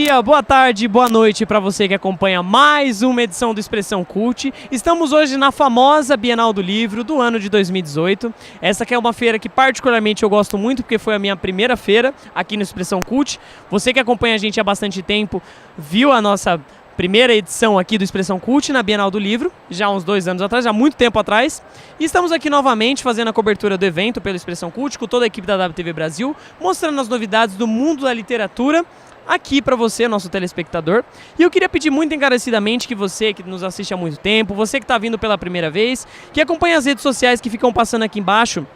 dia, boa tarde, boa noite para você que acompanha mais uma edição do Expressão Cult. Estamos hoje na famosa Bienal do Livro do ano de 2018. Essa que é uma feira que particularmente eu gosto muito porque foi a minha primeira feira aqui no Expressão Cult. Você que acompanha a gente há bastante tempo viu a nossa primeira edição aqui do Expressão Cult na Bienal do Livro, já há uns 2 anos atrás, já há muito tempo atrás. E estamos aqui novamente fazendo a cobertura do evento pelo Expressão Cult, com toda a equipe da WTV Brasil, mostrando as novidades do mundo da literatura aqui para você, nosso telespectador. E eu queria pedir muito encarecidamente que você que nos assiste há muito tempo, você que está vindo pela primeira vez, que acompanhe as redes sociais que ficam passando aqui embaixo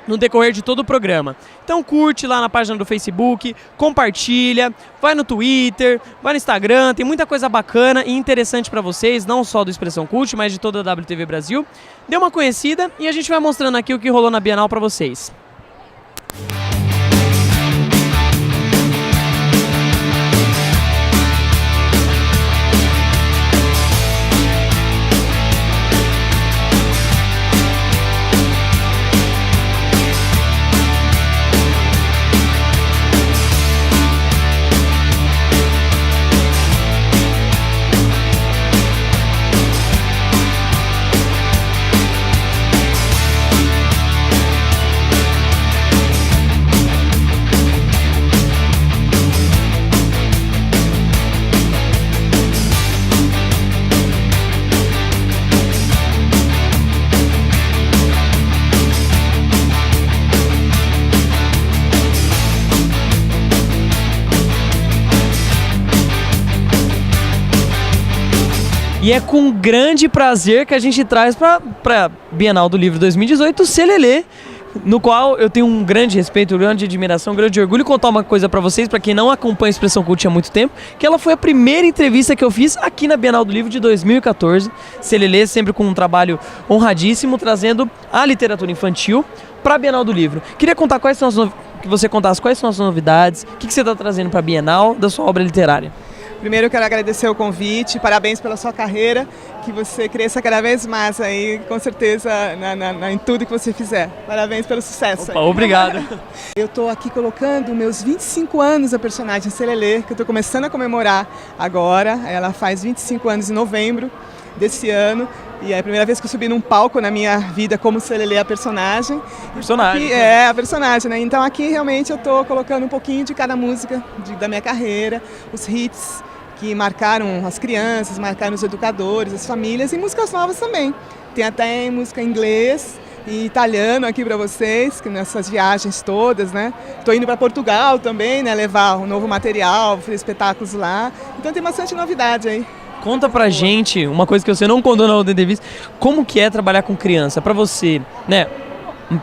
no decorrer de todo o programa. Então curte lá na página do Facebook, compartilha, vai no Twitter, vai no Instagram, tem muita coisa bacana e interessante para vocês, não só do Expressão Cult, mas de toda a WTV Brasil. Dê uma conhecida e a gente vai mostrando aqui o que rolou na Bienal para vocês. E é com grande prazer que a gente traz para Bienal do Livro 2018 o Selelê, no qual eu tenho um grande respeito, uma grande admiração, um grande orgulho. Contar uma coisa para vocês, para quem não acompanha a Expressão Cult há muito tempo, que ela foi a primeira entrevista que eu fiz aqui na Bienal do Livro de 2014. Selelê sempre com um trabalho honradíssimo, trazendo a literatura infantil para a Bienal do Livro. Queria contar quais são que você contasse quais são as novidades, o que você está trazendo para a Bienal da sua obra literária. Primeiro eu quero agradecer o convite, parabéns pela sua carreira, que você cresça cada vez mais aí, com certeza, em tudo que você fizer. Parabéns pelo sucesso. Opa, obrigado. Eu estou aqui colocando meus 25 anos da personagem Selelê, que eu estou começando a comemorar agora. Ela faz 25 anos em novembro desse ano. E é a primeira vez que eu subi num palco na minha vida como Selelê, a personagem. Personagem. É, a personagem, né? Então aqui realmente eu estou colocando um pouquinho de cada música da minha carreira, os hits que marcaram as crianças, marcaram os educadores, as famílias e músicas novas também. Tem até música em inglês e italiano aqui para vocês, que nessas viagens todas, né? Estou indo para Portugal também, né? Levar um novo material, fazer espetáculos lá. Então tem bastante novidade aí. Conta pra gente uma coisa que você não contou na outra entrevista, como que é trabalhar com criança? Pra você, né?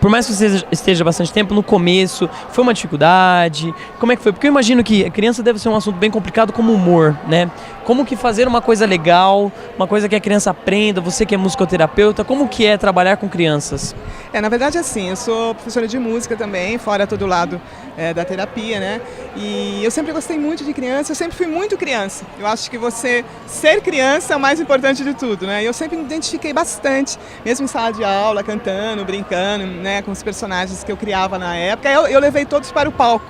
Por mais que você esteja bastante tempo, no começo, foi uma dificuldade? Como é que foi? Porque eu imagino que a criança deve ser um assunto bem complicado como humor, né? Como que fazer uma coisa legal, uma coisa que a criança aprenda, você que é musicoterapeuta, como que é trabalhar com crianças? Na verdade, assim, eu sou professora de música também, fora todo lado da terapia, né? E eu sempre gostei muito de criança, eu sempre fui muito criança. Eu acho que você ser criança é o mais importante de tudo, né? Eu sempre me identifiquei bastante, mesmo em sala de aula, cantando, brincando, né, com os personagens que eu criava na época. Eu levei todos para o palco,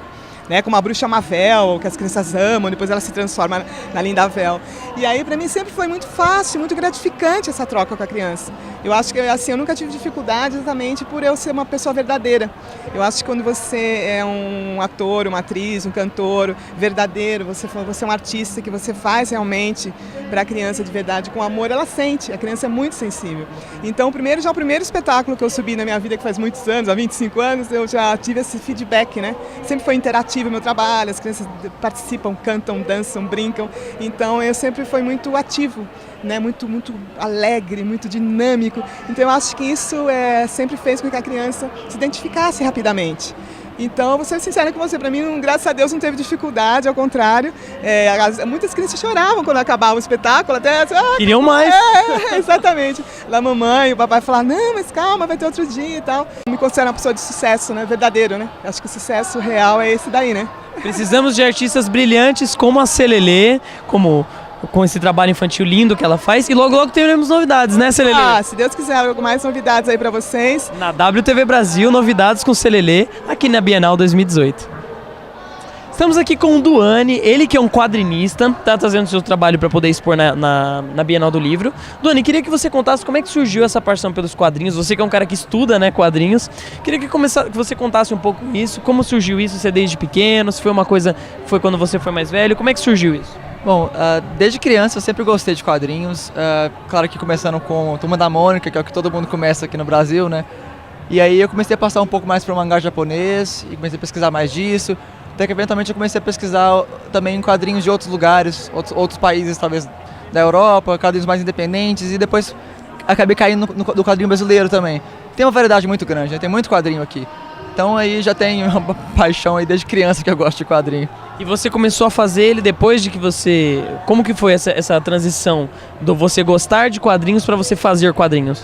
né, como a Bruxa Mavel, que as crianças amam, depois ela se transforma na Linda Vel. E aí para mim sempre foi muito fácil, muito gratificante essa troca com a criança. Eu acho que assim, eu nunca tive dificuldade exatamente por eu ser uma pessoa verdadeira. Eu acho que quando você é um ator, uma atriz, um cantor verdadeiro, você é um artista que você faz realmente para a criança de verdade, com amor, ela sente, a criança é muito sensível. Então o primeiro espetáculo que eu subi na minha vida, que faz muitos anos, há 25 anos, eu já tive esse feedback, né? Sempre foi interativo o meu trabalho, as crianças participam, cantam, dançam, brincam, então eu sempre fui muito ativo, né? Muito alegre, muito dinâmico, então eu acho que isso sempre fez com que a criança se identificasse rapidamente. Então, eu vou ser sincera com você, para mim, graças a Deus, não teve dificuldade, ao contrário. Muitas crianças choravam quando acabava o espetáculo, até... Queriam mais. Exatamente. A mamãe, o papai falavam, não, mas calma, vai ter outro dia e tal. Eu me considero uma pessoa de sucesso, né, verdadeiro, né? Acho que o sucesso real é esse daí, né? Precisamos de artistas brilhantes como a Selelê, com esse trabalho infantil lindo que ela faz, e logo teremos novidades, né, Selelê? Se Deus quiser, mais novidades aí pra vocês. Na WTV Brasil, novidades com Selelê, aqui na Bienal 2018. Estamos aqui com o Duane, ele que é um quadrinista, tá trazendo seu trabalho para poder expor na Bienal do Livro. Duane, queria que você contasse como é que surgiu essa paixão pelos quadrinhos. Você que é um cara que estuda, né, quadrinhos. Queria que você contasse um pouco isso, como surgiu isso, se é desde pequeno, se foi uma coisa que foi quando você foi mais velho, como é que surgiu isso? Bom, desde criança eu sempre gostei de quadrinhos, claro que começando com Turma da Mônica, que é o que todo mundo começa aqui no Brasil, né? E aí eu comecei a passar um pouco mais para o mangá japonês e comecei a pesquisar mais disso. Até que eventualmente eu comecei a pesquisar também quadrinhos de outros lugares, outros países talvez da Europa, quadrinhos mais independentes, e depois acabei caindo no quadrinho brasileiro também. Tem uma variedade muito grande, né? Tem muito quadrinho aqui. Então aí já tem uma paixão aí desde criança que eu gosto de quadrinho. E você começou a fazer ele depois de que você... Como que foi essa transição do você gostar de quadrinhos para você fazer quadrinhos?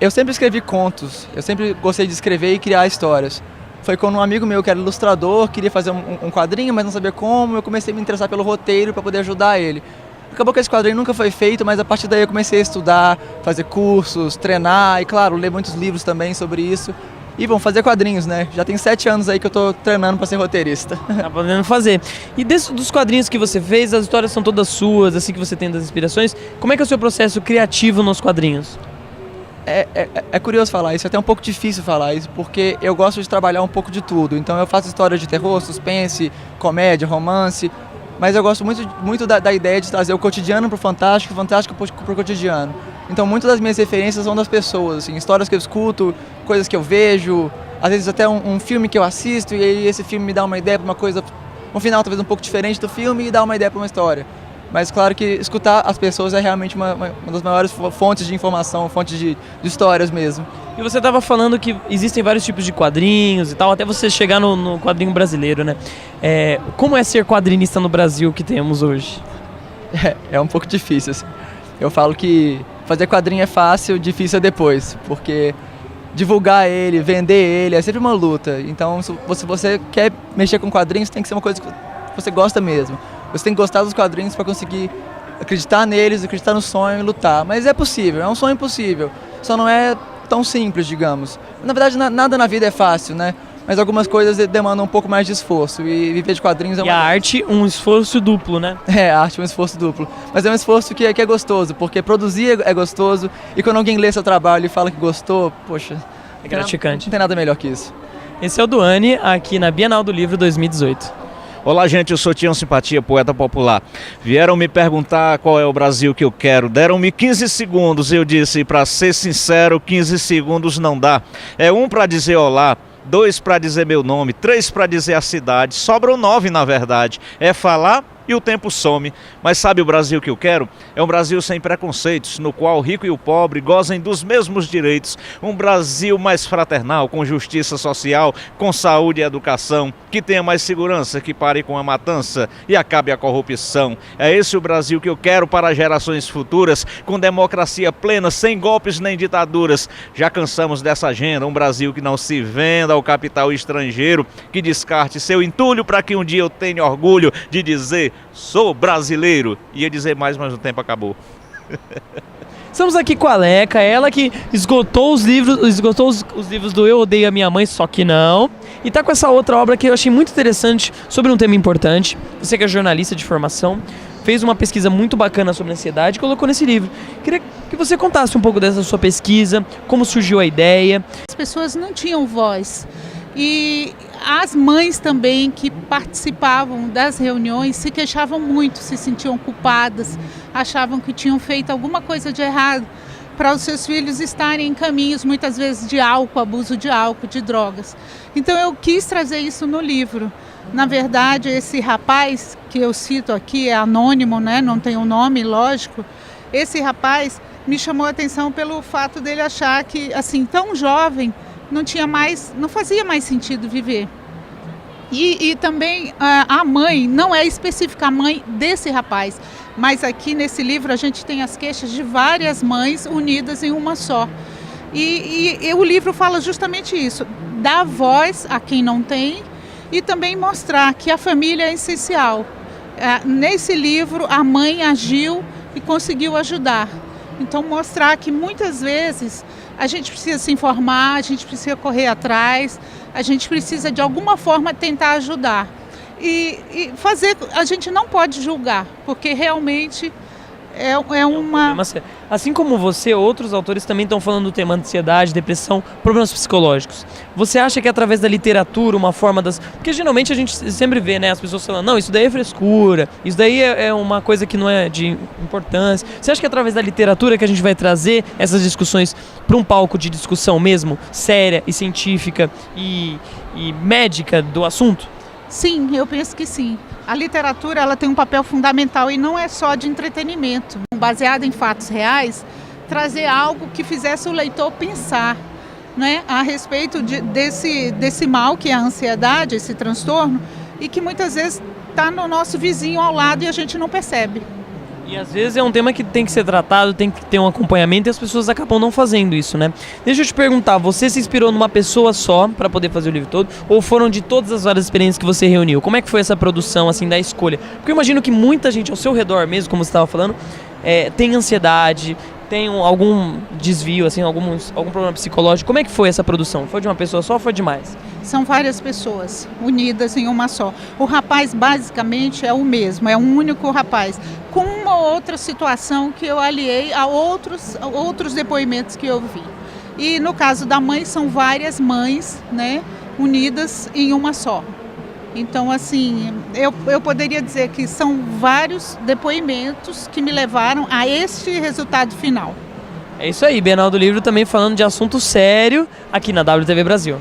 Eu sempre escrevi contos, eu sempre gostei de escrever e criar histórias. Foi quando um amigo meu que era ilustrador queria fazer um quadrinho, mas não sabia como, eu comecei a me interessar pelo roteiro para poder ajudar ele. Acabou que esse quadrinho nunca foi feito, mas a partir daí eu comecei a estudar, fazer cursos, treinar e, claro, ler muitos livros também sobre isso. E vamos fazer quadrinhos, né? Já tem 7 anos aí que eu tô treinando para ser roteirista. Tá podendo fazer. E dos quadrinhos que você fez, as histórias são todas suas, assim que você tem das inspirações. Como é que é o seu processo criativo nos quadrinhos? É curioso falar isso, é até um pouco difícil falar isso, porque eu gosto de trabalhar um pouco de tudo. Então eu faço histórias de terror, suspense, comédia, romance, mas eu gosto muito da ideia de trazer o cotidiano pro fantástico, o fantástico pro cotidiano. Então muitas das minhas referências são das pessoas, assim, histórias que eu escuto, coisas que eu vejo, às vezes até um filme que eu assisto e aí esse filme me dá uma ideia para uma coisa, um final talvez um pouco diferente do filme e dá uma ideia para uma história. Mas claro que escutar as pessoas é realmente uma das maiores fontes de informação, fontes de histórias mesmo. E você estava falando que existem vários tipos de quadrinhos e tal, até você chegar no quadrinho brasileiro, né? Como é ser quadrinista no Brasil que temos hoje? É um pouco difícil, assim. Eu falo que fazer quadrinho é fácil, difícil é depois, porque divulgar ele, vender ele, é sempre uma luta. Então, se você quer mexer com quadrinhos, tem que ser uma coisa que você gosta mesmo. Você tem que gostar dos quadrinhos para conseguir acreditar neles, acreditar no sonho e lutar. Mas é possível, é um sonho impossível. Só não é tão simples, digamos. Na verdade, nada na vida é fácil, né? Mas algumas coisas demandam um pouco mais de esforço. E viver de quadrinhos é uma... E a arte, um esforço duplo, né? A arte é um esforço duplo. Mas é um esforço que é gostoso, porque produzir é gostoso. E quando alguém lê seu trabalho e fala que gostou, poxa... É gratificante. Não tem nada melhor que isso. Esse é o Duane, aqui na Bienal do Livro 2018. Olá, gente, eu sou Tião Simpatia, poeta popular. Vieram me perguntar qual é o Brasil que eu quero. Deram-me 15 segundos e eu disse, para ser sincero, 15 segundos não dá. É 1 para dizer olá, 2 para dizer meu nome, 3 para dizer a cidade. Sobram 9, na verdade. É falar e o tempo some. Mas sabe o Brasil que eu quero? É um Brasil sem preconceitos, no qual o rico e o pobre gozem dos mesmos direitos. Um Brasil mais fraternal, com justiça social, com saúde e educação, que tenha mais segurança, que pare com a matança e acabe a corrupção. É esse o Brasil que eu quero para gerações futuras, com democracia plena, sem golpes nem ditaduras. Já cansamos dessa agenda, um Brasil que não se venda ao capital estrangeiro, que descarte seu entulho para que um dia eu tenha orgulho de dizer: sou brasileiro. Ia dizer mais, mas o tempo acabou. Estamos aqui com a Aleca, ela que esgotou os livros do Eu Odeio a Minha Mãe, só que não. E tá com essa outra obra que eu achei muito interessante, sobre um tema importante. Você que é jornalista de formação, fez uma pesquisa muito bacana sobre ansiedade e colocou nesse livro. Queria que você contasse um pouco dessa sua pesquisa, como surgiu a ideia. As pessoas não tinham voz. E as mães também que participavam das reuniões se queixavam muito, se sentiam culpadas, achavam que tinham feito alguma coisa de errado para os seus filhos estarem em caminhos, muitas vezes, de álcool, abuso de álcool, de drogas. Então eu quis trazer isso no livro. Na verdade, esse rapaz, que eu cito aqui, é anônimo, né? Não tem um nome, lógico. Esse rapaz me chamou a atenção pelo fato dele achar que, assim, tão jovem, não fazia mais sentido viver. E também a mãe, não é específica a mãe desse rapaz, mas aqui nesse livro a gente tem as queixas de várias mães unidas em uma só. E o livro fala justamente isso, dar voz a quem não tem e também mostrar que a família é essencial. Nesse livro a mãe agiu e conseguiu ajudar. Então mostrar que muitas vezes a gente precisa se informar, a gente precisa correr atrás, a gente precisa de alguma forma tentar ajudar. e fazer. A gente não pode julgar, porque realmente é uma... problema sério. Assim como você, outros autores também estão falando do tema ansiedade, depressão, problemas psicológicos. Você acha que através da literatura, uma forma das... Porque geralmente a gente sempre vê, né, as pessoas falando, não, isso daí é frescura, isso daí é uma coisa que não é de importância. Você acha que através da literatura que a gente vai trazer essas discussões para um palco de discussão mesmo, séria e científica e médica do assunto? Sim, eu penso que sim. A literatura ela tem um papel fundamental e não é só de entretenimento. Baseado em fatos reais, trazer algo que fizesse o leitor pensar, né, a respeito desse mal que é a ansiedade, esse transtorno, e que muitas vezes está no nosso vizinho ao lado e a gente não percebe. E às vezes é um tema que tem que ser tratado, tem que ter um acompanhamento e as pessoas acabam não fazendo isso, né? Deixa eu te perguntar, você se inspirou numa pessoa só para poder fazer o livro todo? Ou foram de todas as várias experiências que você reuniu? Como é que foi essa produção, assim, da escolha? Porque eu imagino que muita gente ao seu redor mesmo, como você estava falando, tem ansiedade, tem algum desvio, assim, algum problema psicológico. Como é que foi essa produção? Foi de uma pessoa só ou foi demais? São várias pessoas unidas em uma só. O rapaz basicamente é o mesmo, é um único rapaz, com uma outra situação que eu aliei a outros depoimentos que eu vi. E no caso da mãe, são várias mães, né, unidas em uma só. Então, assim, eu poderia dizer que são vários depoimentos que me levaram a este resultado final. É isso aí, Bienal do Livro também falando de assunto sério aqui na WTV Brasil.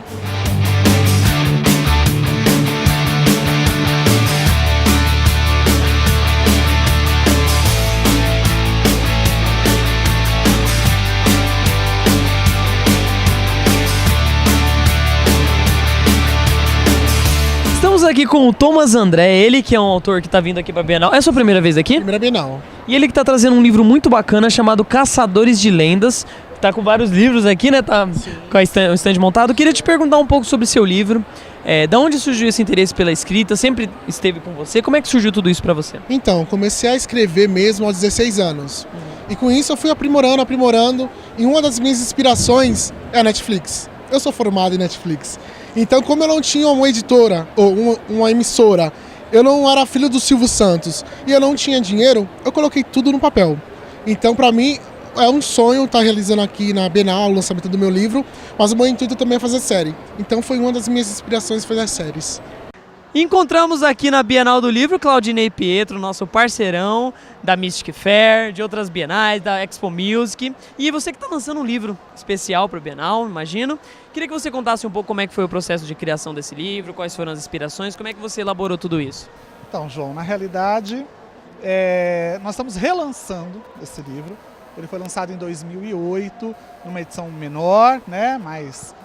Estamos aqui com o Thomas André, ele que é um autor que está vindo aqui para a Bienal. É a sua primeira vez aqui? Primeira Bienal. E ele que está trazendo um livro muito bacana chamado Caçadores de Lendas. Tá com vários livros aqui, né? Tá com o stand montado. Queria te perguntar um pouco sobre o seu livro. Da onde surgiu esse interesse pela escrita? Sempre esteve com você? Como é que surgiu tudo isso para você? Então, comecei a escrever mesmo aos 16 anos. E com isso eu fui aprimorando. E uma das minhas inspirações é a Netflix. Eu sou formado em Netflix. Então, como eu não tinha uma editora ou uma emissora, eu não era filho do Silvio Santos e eu não tinha dinheiro, eu coloquei tudo no papel. Então, para mim, é um sonho estar realizando aqui na Bienal o lançamento do meu livro, mas o meu intuito também é fazer série. Então, foi uma das minhas inspirações fazer séries. Encontramos aqui na Bienal do Livro Claudinei Pietro, nosso parceirão da Mystic Fair, de outras bienais, da Expo Music. E você que está lançando um livro especial para o Bienal, imagino. Queria que você contasse um pouco como é que foi o processo de criação desse livro, quais foram as inspirações, como é que você elaborou tudo isso? Então, João, na realidade, nós estamos relançando esse livro. Ele foi lançado em 2008, numa edição menor, né, mais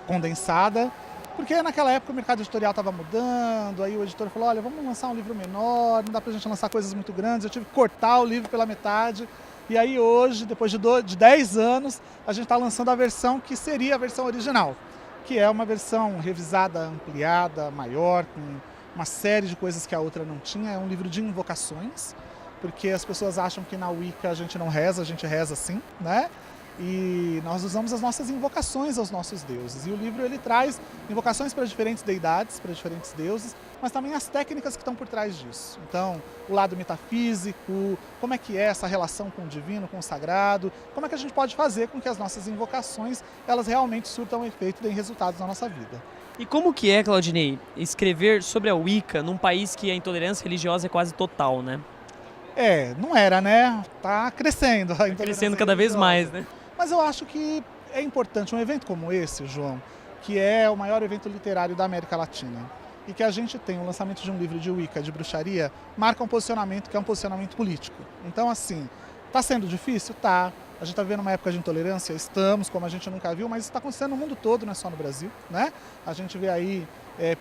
condensada. Porque naquela época o mercado editorial estava mudando, aí o editor falou, olha, vamos lançar um livro menor, não dá pra gente lançar coisas muito grandes, eu tive que cortar o livro pela metade. E aí hoje, depois de 10 anos, a gente está lançando a versão que seria a versão original, que é uma versão revisada, ampliada, maior, com uma série de coisas que a outra não tinha. É um livro de invocações, porque as pessoas acham que na Wicca a gente não reza, a gente reza sim, né? E nós usamos as nossas invocações aos nossos deuses. E o livro ele traz invocações para diferentes deidades, para diferentes deuses, mas também as técnicas que estão por trás disso. Então, o lado metafísico, como é que é essa relação com o divino, com o sagrado, como é que a gente pode fazer com que as nossas invocações elas realmente surtam efeito e deem resultados na nossa vida. E como que é, Claudinei, escrever sobre a Wicca num país que a intolerância religiosa é quase total, né? Não era, né? Tá crescendo. Tá crescendo cada vez mais, né? Mas eu acho que é importante um evento como esse, João, que é o maior evento literário da América Latina, e que a gente tem o lançamento de um livro de Wicca, de bruxaria, marca um posicionamento que é um posicionamento político. Então, assim, tá sendo difícil? Tá. A gente está vivendo uma época de intolerância? Estamos, como a gente nunca viu, mas isso está acontecendo no mundo todo, não é só no Brasil, né? A gente vê aí,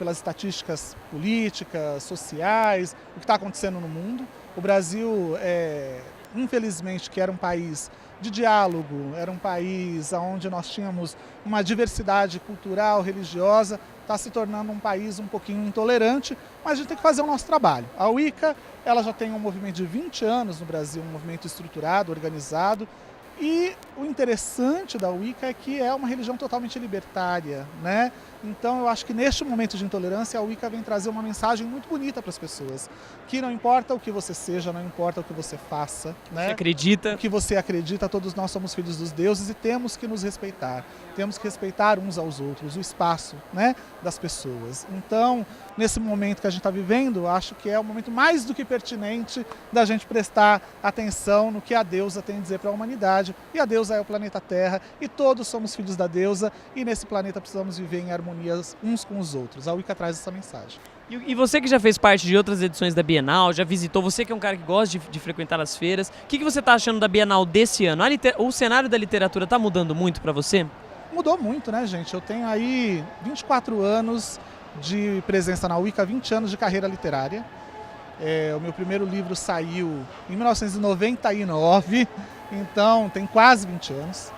pelas estatísticas políticas, sociais, o que está acontecendo no mundo. O Brasil, infelizmente, que era um país de diálogo, era um país onde nós tínhamos uma diversidade cultural, religiosa, está se tornando um país um pouquinho intolerante, mas a gente tem que fazer o nosso trabalho. A Wicca, ela já tem um movimento de 20 anos no Brasil, um movimento estruturado, organizado, E o interessante da Wicca é que é uma religião totalmente libertária, né? Então eu acho que neste momento de intolerância a Wicca vem trazer uma mensagem muito bonita para as pessoas, que não importa o que você seja, não importa o que você faça, né? Você acredita? O que você acredita, todos nós somos filhos dos deuses e temos que nos respeitar. Temos que respeitar uns aos outros, o espaço, né, das pessoas. Então, nesse momento que a gente está vivendo, acho que é o momento mais do que pertinente da gente prestar atenção no que a deusa tem a dizer para a humanidade. E a deusa é o planeta Terra e todos somos filhos da deusa e nesse planeta precisamos viver em harmonia uns com os outros. A Wicca traz essa mensagem. E você que já fez parte de outras edições da Bienal, já visitou, você que é um cara que gosta de frequentar as feiras, o que você está achando da Bienal desse ano? O cenário da literatura está mudando muito para você? Mudou muito, né, gente? Eu tenho aí 24 anos de presença na Wicca, 20 anos de carreira literária. O meu primeiro livro saiu em 1999, então tem quase 20 anos.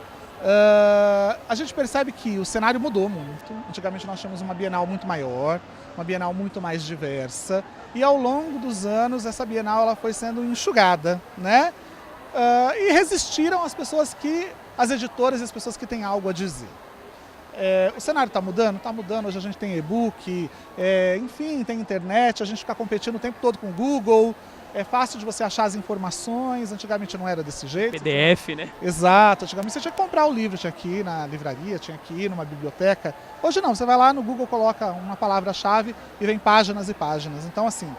A gente percebe que o cenário mudou muito. Antigamente nós tínhamos uma Bienal muito maior, uma Bienal muito mais diversa, e ao longo dos anos essa Bienal ela foi sendo enxugada, né? E resistiram as editoras e as pessoas que têm algo a dizer. O cenário está mudando? Está mudando. Hoje a gente tem e-book, enfim, tem internet, a gente fica competindo o tempo todo com o Google. É fácil de você achar as informações, antigamente não era desse jeito. PDF, né? Exato, antigamente você tinha que comprar o livro, tinha que ir na livraria, tinha que ir numa biblioteca. Hoje não, você vai lá no Google, coloca uma palavra-chave e vem páginas e páginas. Então assim,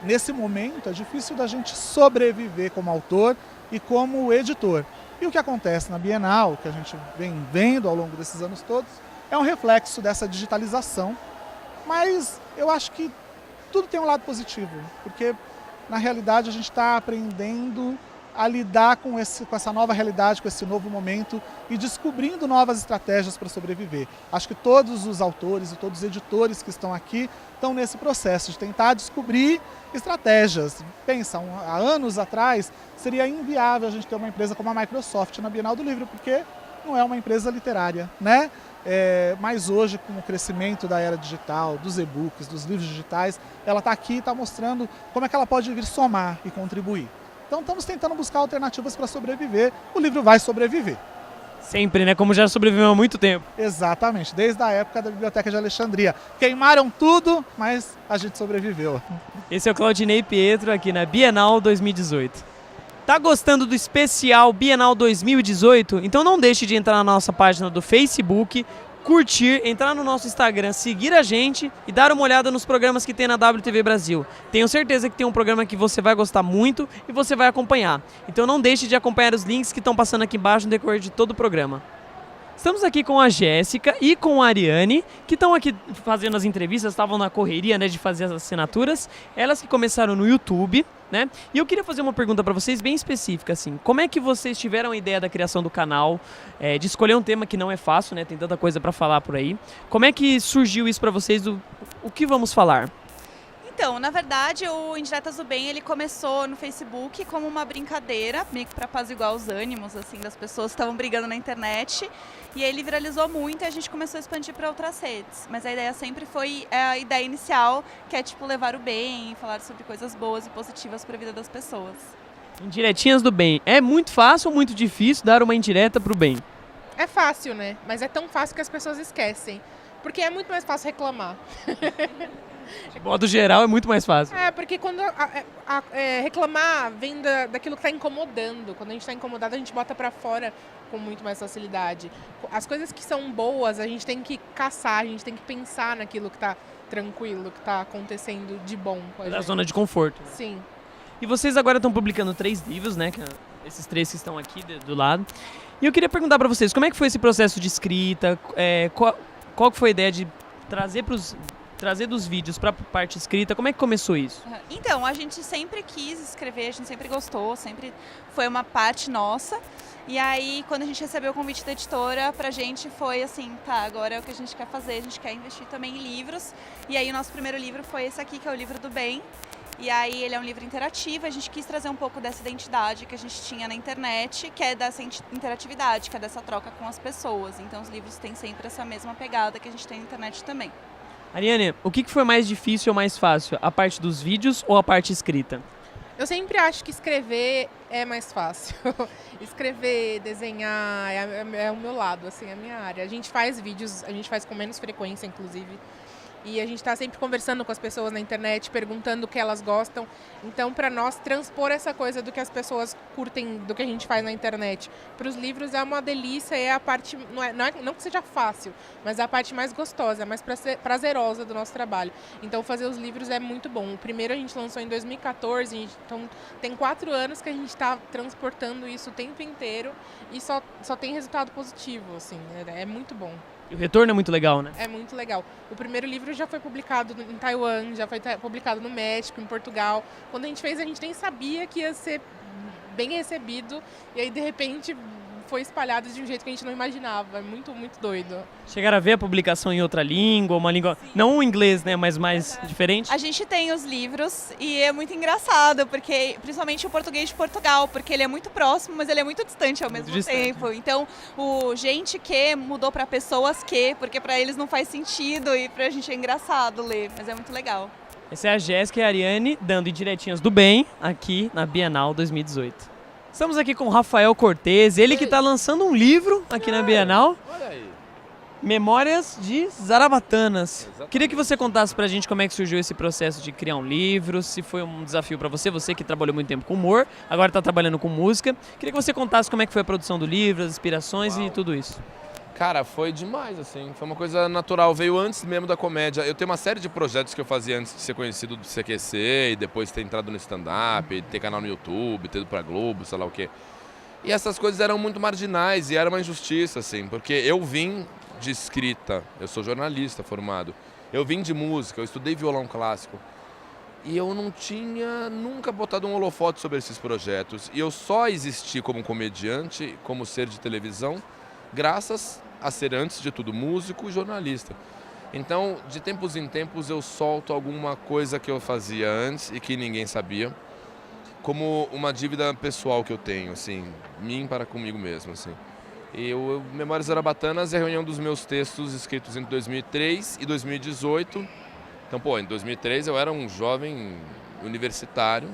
nesse momento é difícil da gente sobreviver como autor e como editor. E o que acontece na Bienal, que a gente vem vendo ao longo desses anos todos, é um reflexo dessa digitalização. Mas eu acho que tudo tem um lado positivo, porque na realidade a gente está aprendendo a lidar com essa nova realidade, com esse novo momento e descobrindo novas estratégias para sobreviver. Acho que todos os autores e todos os editores que estão aqui estão nesse processo de tentar descobrir estratégias. Pensa, há anos atrás seria inviável a gente ter uma empresa como a Microsoft na Bienal do Livro, porque não é uma empresa literária, né? Mas hoje, com o crescimento da era digital, dos e-books, dos livros digitais, ela está aqui e está mostrando como é que ela pode vir somar e contribuir. Então estamos tentando buscar alternativas para sobreviver. O livro vai sobreviver. Sempre, né? Como já sobreviveu há muito tempo. Exatamente, desde a época da Biblioteca de Alexandria. Queimaram tudo, mas a gente sobreviveu. Esse é o Claudinei Pietro aqui na Bienal 2018. Tá gostando do especial Bienal 2018? Então não deixe de entrar na nossa página do Facebook, curtir, entrar no nosso Instagram, seguir a gente e dar uma olhada nos programas que tem na WTV Brasil. Tenho certeza que tem um programa que você vai gostar muito e você vai acompanhar. Então não deixe de acompanhar os links que estão passando aqui embaixo no decorrer de todo o programa. Estamos aqui com a Jéssica e com a Ariane, que estão aqui fazendo as entrevistas, estavam na correria, né, de fazer as assinaturas. Elas que começaram no YouTube, né? E eu queria fazer uma pergunta para vocês bem específica, assim. Como é que vocês tiveram a ideia da criação do canal, de escolher um tema que não é fácil, né? Tem tanta coisa para falar por aí. Como é que surgiu isso para vocês? O que vamos falar? Então, na verdade, o Indiretas do Bem, ele começou no Facebook como uma brincadeira, meio que para apaziguar os ânimos, assim, das pessoas que estavam brigando na internet. E ele viralizou muito e a gente começou a expandir para outras redes. Mas a ideia sempre foi a ideia inicial, que é, tipo, levar o bem, falar sobre coisas boas e positivas para a vida das pessoas. Indiretinhas do bem. É muito fácil ou muito difícil dar uma indireta pro bem? É fácil, né? Mas é tão fácil que as pessoas esquecem. Porque é muito mais fácil reclamar. De modo geral, é muito mais fácil. Porque quando reclamar vem daquilo que está incomodando. Quando a gente está incomodado, a gente bota para fora com muito mais facilidade. As coisas que são boas, a gente tem que caçar, a gente tem que pensar naquilo que está tranquilo, que está acontecendo de bom com a gente. Da zona de conforto. Sim. E vocês agora estão publicando 3 livros, né? Esses 3 que estão aqui do lado. E eu queria perguntar para vocês, como é que foi esse processo de escrita? Qual foi a ideia de trazer dos vídeos para a parte escrita? Como é que começou isso? Então, a gente sempre quis escrever, a gente sempre gostou, sempre foi uma parte nossa. E aí, quando a gente recebeu o convite da editora, pra gente foi assim, tá, agora é o que a gente quer fazer, a gente quer investir também em livros. E aí, o nosso primeiro livro foi esse aqui, que é o Livro do Bem. E aí, ele é um livro interativo, a gente quis trazer um pouco dessa identidade que a gente tinha na internet, que é dessa interatividade, que é dessa troca com as pessoas. Então, os livros têm sempre essa mesma pegada que a gente tem na internet também. Ariane, o que foi mais difícil ou mais fácil? A parte dos vídeos ou a parte escrita? Eu sempre acho que escrever é mais fácil. Escrever, desenhar é o meu lado, assim, é a minha área. A gente faz vídeos, a gente faz com menos frequência, inclusive. E a gente está sempre conversando com as pessoas na internet, perguntando o que elas gostam. Então, para nós, transpor essa coisa do que as pessoas curtem, do que a gente faz na internet, para os livros é uma delícia, é a parte, não que seja fácil, mas é a parte mais gostosa, mais prazerosa do nosso trabalho. Então, fazer os livros é muito bom. O primeiro a gente lançou em 2014, então tem 4 anos que a gente está transportando isso o tempo inteiro e só tem resultado positivo, assim, é muito bom. E o retorno é muito legal, né? É muito legal. O primeiro livro já foi publicado em Taiwan, já foi publicado no México, em Portugal. Quando a gente fez, a gente nem sabia que ia ser bem recebido. E aí, de repente, foi espalhado de um jeito que a gente não imaginava. É muito, muito doido. Chegaram a ver a publicação em outra língua, uma língua... Sim. Não o inglês, né? Mas mais diferente? A gente tem os livros e é muito engraçado, porque principalmente o português de Portugal, porque ele é muito próximo, mas ele é muito distante ao mesmo tempo. Então, o gente que mudou para pessoas que, porque para eles não faz sentido e pra gente é engraçado ler, mas é muito legal. Essa é a Jéssica e a Ariane dando indiretinhas do bem aqui na Bienal 2018. Estamos aqui com o Rafael Cortez, ele que está lançando um livro aqui na Bienal. Olha aí. Memórias de Zarabatanas. Exatamente. Queria que você contasse pra gente como é que surgiu esse processo de criar um livro, se foi um desafio pra você, você que trabalhou muito tempo com humor, agora tá trabalhando com música. Queria que você contasse como é que foi a produção do livro, as inspirações e tudo isso. Cara, foi demais, assim, foi uma coisa natural, veio antes mesmo da comédia. Eu tenho uma série de projetos que eu fazia antes de ser conhecido do CQC e depois ter entrado no stand-up, ter canal no YouTube, ter ido pra Globo, sei lá o quê. E essas coisas eram muito marginais e era uma injustiça, assim, porque eu vim de escrita, eu sou jornalista formado, eu vim de música, eu estudei violão clássico e eu não tinha nunca botado um holofote sobre esses projetos. E eu só existi como comediante, como ser de televisão, graças a ser, antes de tudo, músico e jornalista. Então, de tempos em tempos, eu solto alguma coisa que eu fazia antes e que ninguém sabia, como uma dívida pessoal que eu tenho, assim, mim para comigo mesmo, assim. E o Memórias Zarabatanas é a reunião dos meus textos escritos entre 2003 e 2018. Então, pô, em 2003 eu era um jovem universitário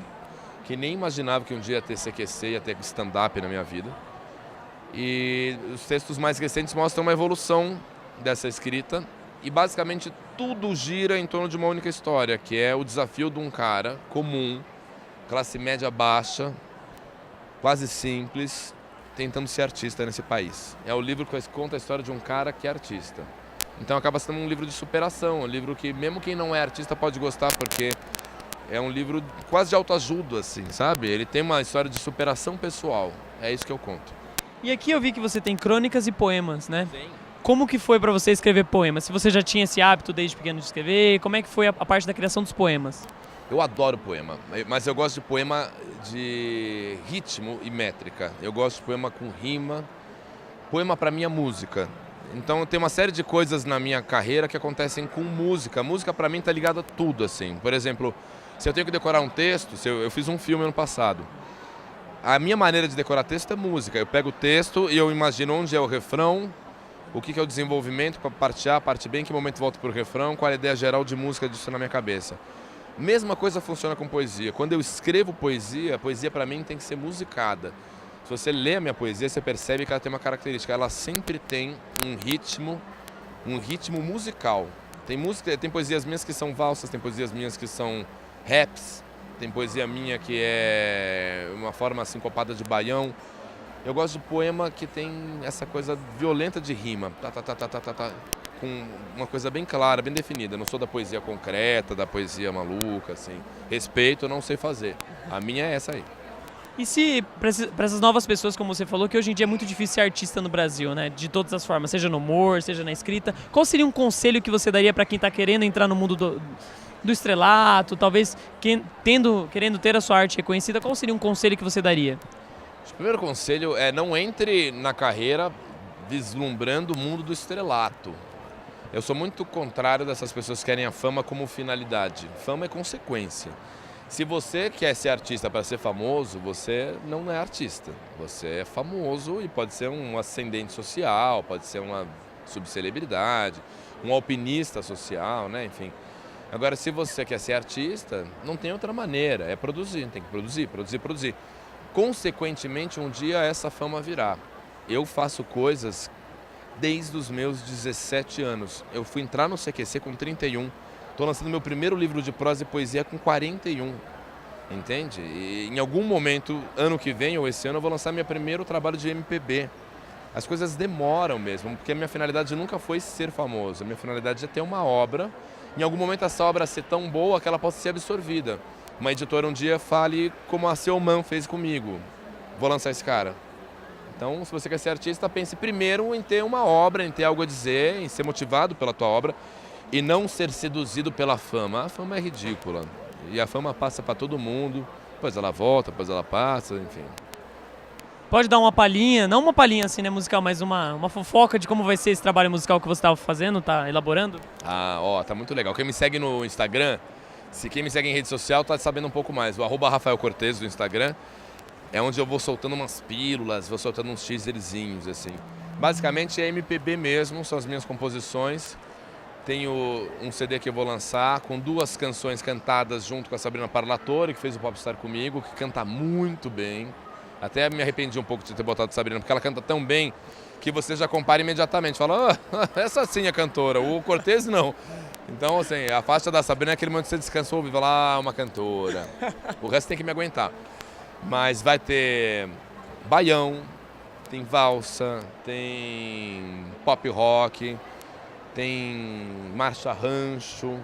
que nem imaginava que um dia ia ter CQC, ia ter stand-up na minha vida. E os textos mais recentes mostram uma evolução dessa escrita e basicamente tudo gira em torno de uma única história, que é o desafio de um cara comum, classe média baixa, quase simples, tentando ser artista nesse país. É o livro que conta a história de um cara que é artista. Então acaba sendo um livro de superação, um livro que mesmo quem não é artista pode gostar, porque é um livro quase de autoajuda, assim, sabe? Ele tem uma história de superação pessoal, é isso que eu conto. E aqui eu vi que você tem crônicas e poemas, né? Sim. Como que foi pra você escrever poemas? Se você já tinha esse hábito desde pequeno de escrever, como é que foi a parte da criação dos poemas? Eu adoro poema, mas eu gosto de poema de ritmo e métrica. Eu gosto de poema com rima. Poema pra mim é música. Então tem uma série de coisas na minha carreira que acontecem com música. A música pra mim tá ligada a tudo, assim. Por exemplo, se eu tenho que decorar um texto, eu fiz um filme ano passado. A minha maneira de decorar texto é música. Eu pego o texto e eu imagino onde é o refrão, o que é o desenvolvimento para parte A, parte B, em que momento volto para o refrão, qual é a ideia geral de música disso na minha cabeça. Mesma coisa funciona com poesia. Quando eu escrevo poesia, a poesia para mim tem que ser musicada. Se você lê a minha poesia, você percebe que ela tem uma característica. Ela sempre tem um ritmo musical. Tem poesias minhas que são valsas, tem poesias minhas que são raps, tem poesia minha que é uma forma sincopada de baião. Eu gosto de poema que tem essa coisa violenta de rima, com uma coisa bem clara, bem definida. Eu não sou da poesia concreta, da poesia maluca, assim. Respeito, eu não sei fazer. A minha é essa aí. E se, para essas novas pessoas, como você falou, que hoje em dia é muito difícil ser artista no Brasil, né? De todas as formas, seja no humor, seja na escrita, qual seria um conselho que você daria para quem está querendo entrar no mundo do estrelato, talvez querendo ter a sua arte reconhecida, qual seria um conselho que você daria? O primeiro conselho é não entre na carreira vislumbrando o mundo do estrelato. Eu sou muito contrário dessas pessoas que querem a fama como finalidade. Fama é consequência. Se você quer ser artista para ser famoso, você não é artista. Você é famoso e pode ser um ascendente social, pode ser uma subcelebridade, um alpinista social, né? Enfim. Agora, se você quer ser artista, não tem outra maneira, é produzir, tem que produzir, produzir, produzir. Consequentemente, um dia essa fama virá. Eu faço coisas desde os meus 17 anos. Eu fui entrar no CQC com 31. Estou lançando meu primeiro livro de prosa e poesia com 41. Entende? E em algum momento, ano que vem ou esse ano, eu vou lançar meu primeiro trabalho de MPB. As coisas demoram mesmo, porque a minha finalidade nunca foi ser famoso. A minha finalidade é ter uma obra. Em algum momento essa obra ser tão boa que ela possa ser absorvida. Uma editora um dia fale como a Selman fez comigo. Vou lançar esse cara. Então, se você quer ser artista, pense primeiro em ter uma obra, em ter algo a dizer, em ser motivado pela tua obra e não ser seduzido pela fama. A fama é ridícula e a fama passa para todo mundo, depois ela volta, depois ela passa, enfim. Pode dar uma palhinha, não uma palhinha assim, né, musical, mas uma fofoca de como vai ser esse trabalho musical que você estava fazendo, tá elaborando? Tá muito legal. Quem me segue no Instagram, quem me segue em rede social tá sabendo um pouco mais. O @RafaelCortez do Instagram é onde eu vou soltando umas pílulas, vou soltando uns teaserzinhos, assim. Basicamente é MPB mesmo, são as minhas composições. Tenho um CD que eu vou lançar com 2 canções cantadas junto com a Sabrina Parlatore, que fez o Popstar comigo, que canta muito bem. Até me arrependi um pouco de ter botado Sabrina, porque ela canta tão bem que você já compara imediatamente. Fala, essa sim é cantora, o Cortez não. Então, assim, a faixa da Sabrina é aquele momento que você descansou, ouve lá, uma cantora. O resto tem que me aguentar. Mas vai ter baião, tem valsa, tem pop rock, tem marcha rancho,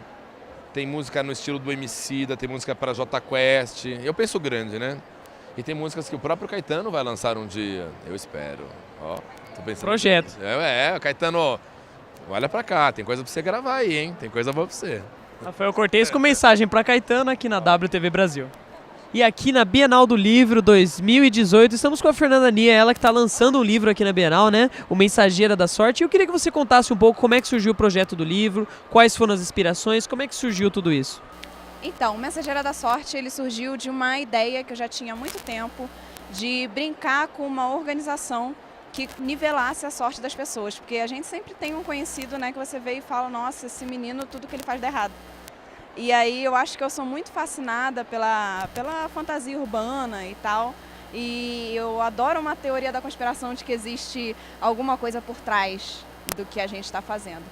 tem música no estilo do Emicida, tem música para Jota Quest. Eu penso grande, né? E tem músicas que o próprio Caetano vai lançar um dia. Eu espero. Ó, tô pensando. Projeto. Caetano, olha pra cá, tem coisa pra você gravar aí, hein? Tem coisa boa pra você. Rafael Cortez com mensagem para Caetano aqui na WTV Brasil. E aqui na Bienal do Livro 2018, estamos com a Fernanda Nia, ela que está lançando um livro aqui na Bienal, né? O Mensageira da Sorte. E eu queria que você contasse um pouco como é que surgiu o projeto do livro, quais foram as inspirações, como é que surgiu tudo isso. Então, o Mensageira da Sorte, ele surgiu de uma ideia que eu já tinha há muito tempo, de brincar com uma organização que nivelasse a sorte das pessoas. Porque a gente sempre tem um conhecido, né, que você vê e fala, nossa, esse menino, tudo que ele faz dá errado. E aí eu acho que eu sou muito fascinada pela fantasia urbana e tal. E eu adoro uma teoria da conspiração de que existe alguma coisa por trás do que a gente está fazendo.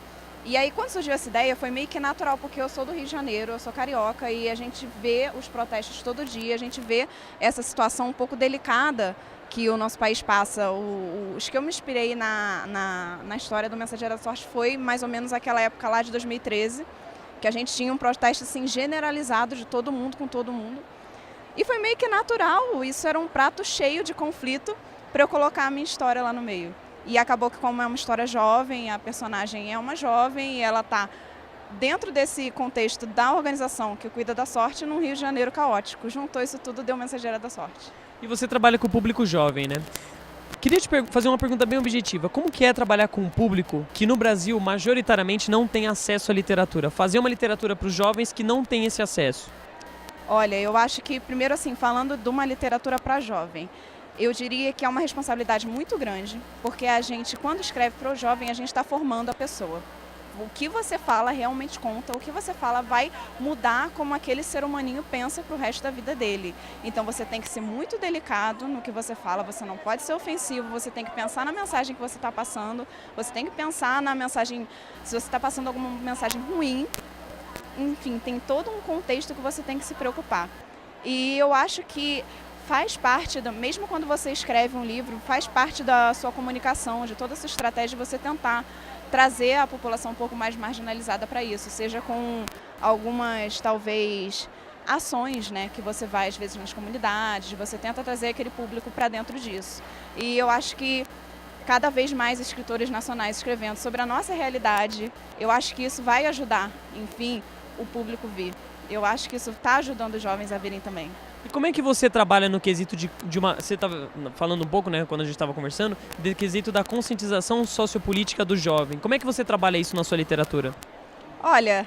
E aí, quando surgiu essa ideia, foi meio que natural, porque eu sou do Rio de Janeiro, eu sou carioca, e a gente vê os protestos todo dia, a gente vê essa situação um pouco delicada que o nosso país passa. Os que eu me inspirei na história do Mensageiro da Sorte foi mais ou menos aquela época lá de 2013, que a gente tinha um protesto assim, generalizado de todo mundo com todo mundo. E foi meio que natural, isso era um prato cheio de conflito para eu colocar a minha história lá no meio. E acabou que, como é uma história jovem, a personagem é uma jovem e ela está dentro desse contexto da organização que cuida da sorte num Rio de Janeiro caótico. Juntou isso tudo, deu Mensageira da Sorte. E você trabalha com o público jovem, né? Queria te fazer uma pergunta bem objetiva. Como que é trabalhar com um público que no Brasil, majoritariamente, não tem acesso à literatura? Fazer uma literatura para os jovens que não têm esse acesso? Olha, eu acho que, primeiro assim, falando de uma literatura para jovem, eu diria que é uma responsabilidade muito grande, porque a gente, quando escreve para o jovem, a gente está formando a pessoa. O que você fala realmente conta, o que você fala vai mudar como aquele ser humaninho pensa para o resto da vida dele. Então você tem que ser muito delicado no que você fala, você não pode ser ofensivo, você tem que pensar na mensagem que você está passando, você tem que pensar na mensagem, se você está passando alguma mensagem ruim, enfim, tem todo um contexto que você tem que se preocupar. E eu acho que faz parte, mesmo quando você escreve um livro, faz parte da sua comunicação, de toda a sua estratégia, você tentar trazer a população um pouco mais marginalizada para isso, seja com algumas, talvez, ações, né, que você vai, às vezes, nas comunidades, você tenta trazer aquele público para dentro disso. E eu acho que cada vez mais escritores nacionais escrevendo sobre a nossa realidade, eu acho que isso vai ajudar, enfim, o público vir. Eu acho que isso está ajudando os jovens a virem também. E como é que você trabalha no quesito de uma... Você estava falando um pouco, né, quando a gente estava conversando, do quesito da conscientização sociopolítica do jovem. Como é que você trabalha isso na sua literatura? Olha,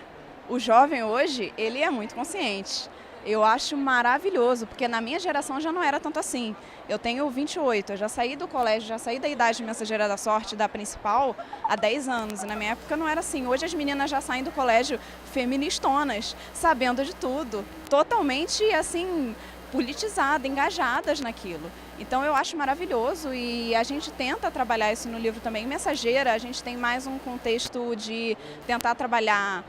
o jovem hoje, ele é muito consciente. Eu acho maravilhoso, porque na minha geração já não era tanto assim. Eu tenho 28, eu já saí do colégio, já saí da idade mensageira da sorte, da principal, há 10 anos. E na minha época não era assim. Hoje as meninas já saem do colégio feministonas, sabendo de tudo. Totalmente, assim, politizadas, engajadas naquilo. Então eu acho maravilhoso e a gente tenta trabalhar isso no livro também. Mensageira, a gente tem mais um contexto de tentar trabalhar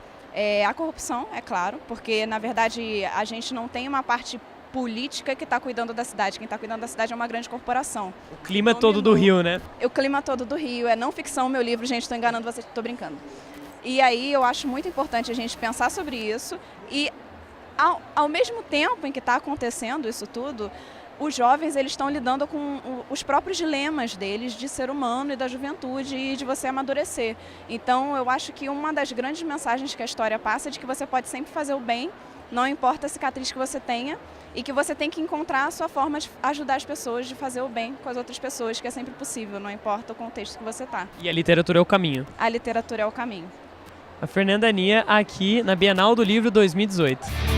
a corrupção, é claro, porque na verdade a gente não tem uma parte política que está cuidando da cidade. Quem está cuidando da cidade é uma grande corporação. O clima todo do Rio, né? O clima todo do Rio. É não ficção meu livro, gente, estou enganando vocês, estou brincando. E aí eu acho muito importante a gente pensar sobre isso e ao mesmo tempo em que está acontecendo isso tudo, os jovens eles estão lidando com os próprios dilemas deles de ser humano e da juventude e de você amadurecer. Então eu acho que uma das grandes mensagens que a história passa é de que você pode sempre fazer o bem, não importa a cicatriz que você tenha, e que você tem que encontrar a sua forma de ajudar as pessoas, de fazer o bem com as outras pessoas, que é sempre possível, não importa o contexto que você está. E a literatura é o caminho. A literatura é o caminho. A Fernanda Nia aqui na Bienal do Livro 2018.